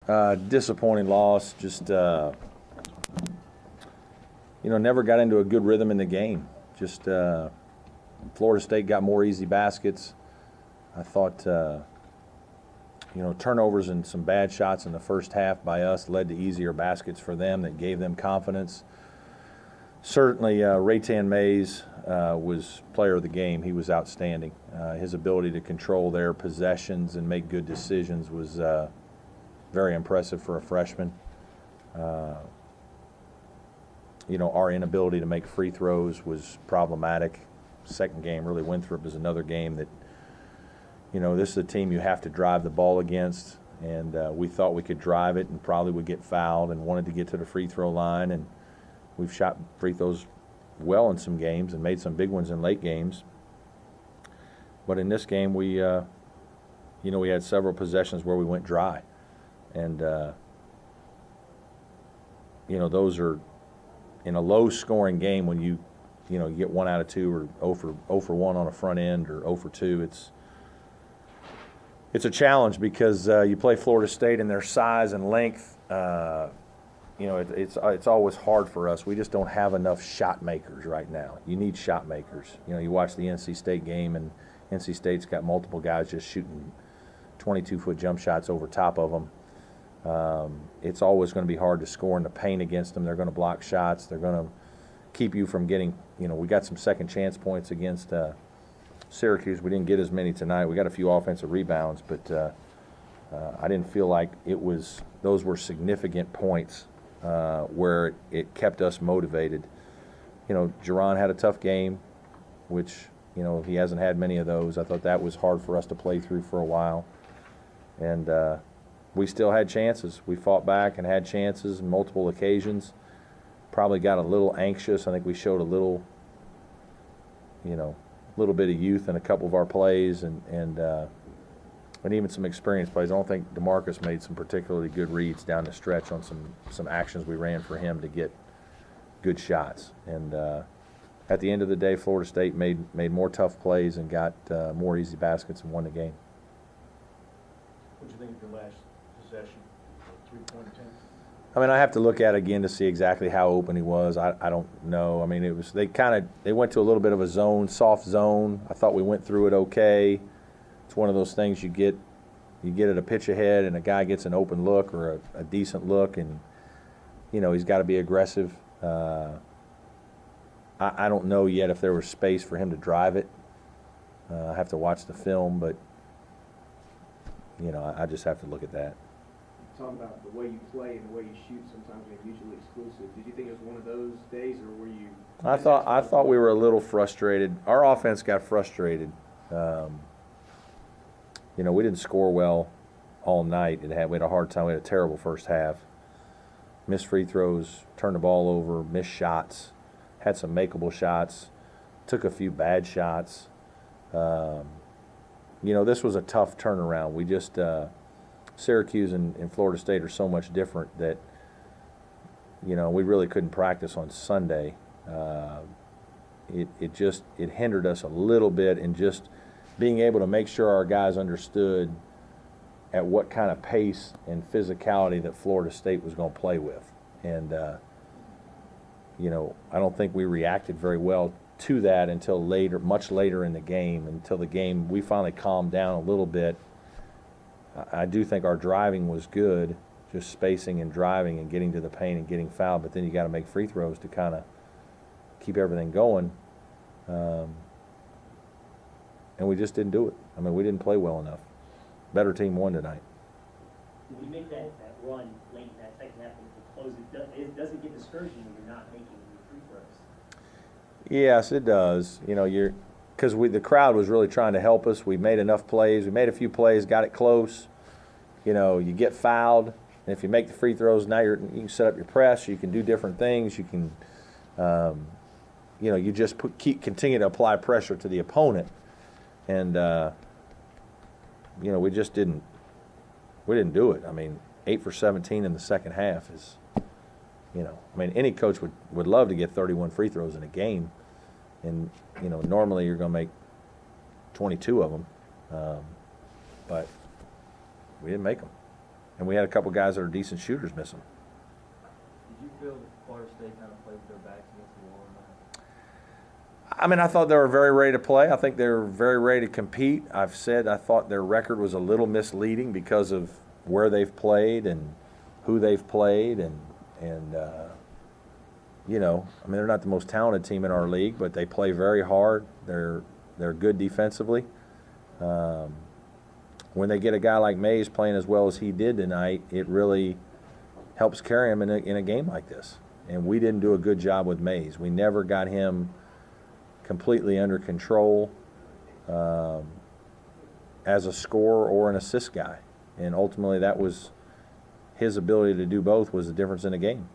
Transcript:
Disappointing loss. Just never got into a good rhythm in the game. Just Florida State got more easy baskets. I thought turnovers and some bad shots in the first half by us led to easier baskets for them that gave them confidence. Certainly, Raytan Mays was player of the game. He was outstanding. His ability to control their possessions and make good decisions was very impressive for a freshman. Our inability to make free throws was problematic. Second game, really, Winthrop is another game that, this is a team you have to drive the ball against, and we thought we could drive it and probably would get fouled and wanted to get to the free throw line, and we've shot free throws well in some games and made some big ones in late games. But in this game, we had several possessions where we went dry. And, those are in a low-scoring game when you get 1 out of 2 or 0 for 1 on a front end or 0 for 2. It's a challenge because you play Florida State and their size and length. It's always hard for us. We just don't have enough shot makers right now. You need shot makers. You watch the NC State game, and NC State's got multiple guys just shooting 22-foot jump shots over top of them. It's always going to be hard to score in the paint against them. They're going to block shots. They're going to keep you from getting, we got some second chance points against Syracuse. We didn't get as many tonight. We got a few offensive rebounds, but I didn't feel like those were significant points where it kept us motivated. Jerron had a tough game, which, he hasn't had many of those. I thought that was hard for us to play through for a while. And we still had chances. We fought back and had chances on multiple occasions. Probably got a little anxious. I think we showed a little bit of youth in a couple of our plays and even some experienced plays. I don't think DeMarcus made some particularly good reads down the stretch on some actions we ran for him to get good shots. And at the end of the day, Florida State made more tough plays and got more easy baskets and won the game. What do you think of your last possession, 3-point attempt? I have to look at it again to see exactly how open he was. I don't know. They went to a little bit of a zone, soft zone. I thought we went through it okay. It's one of those things you get at a pitch ahead and a guy gets an open look or a decent look, and he's got to be aggressive. I don't know yet if there was space for him to drive it. I have to watch the film, but I just have to look at that. Talking about the way you play and the way you shoot, sometimes they're mutually exclusive. Did you think it was one of those days, or were you? I thought we were a little frustrated. Our offense got frustrated. We didn't score well all night. We had a hard time. We had a terrible first half. Missed free throws, turned the ball over, missed shots, had some makeable shots, took a few bad shots. This was a tough turnaround. We just Syracuse and Florida State are so much different that we really couldn't practice on Sunday. It hindered us a little bit in just being able to make sure our guys understood at what kind of pace and physicality that Florida State was going to play with. And I don't think we reacted very well to that until later, much later in the game, until the game we finally calmed down a little bit. I do think our driving was good, just spacing and driving and getting to the paint and getting fouled, but then you got to make free throws to kind of keep everything going. And we just didn't do it. We didn't play well enough. Better team won tonight. When you make that run late in that second half to close, it doesn't get discouraging when you're not making your free throws. Yes, it does. Because the crowd was really trying to help us. We made enough plays. We made a few plays, got it close. You get fouled, and if you make the free throws, now you can set up your press. You can do different things. You can, you just continue to apply pressure to the opponent, and we just didn't. We didn't do it. 8 for 17 in the second half is, any coach would love to get 31 free throws in a game. And, normally you're going to make 22 of them. But we didn't make them. And we had a couple guys that are decent shooters miss them. Did you feel that Florida State kind of played with their backs against the wall or not? I mean, I thought they were very ready to play. I think they were very ready to compete. I've said I thought their record was a little misleading because of where they've played and who they've played, and you know, I mean, they're not the most talented team in our league, but they play very hard. They're good defensively. When they get a guy like Mays playing as well as he did tonight, it really helps carry him in a game like this. And we didn't do a good job with Mays. We never got him completely under control as a scorer or an assist guy. And ultimately that was his ability to do both was the difference in the game.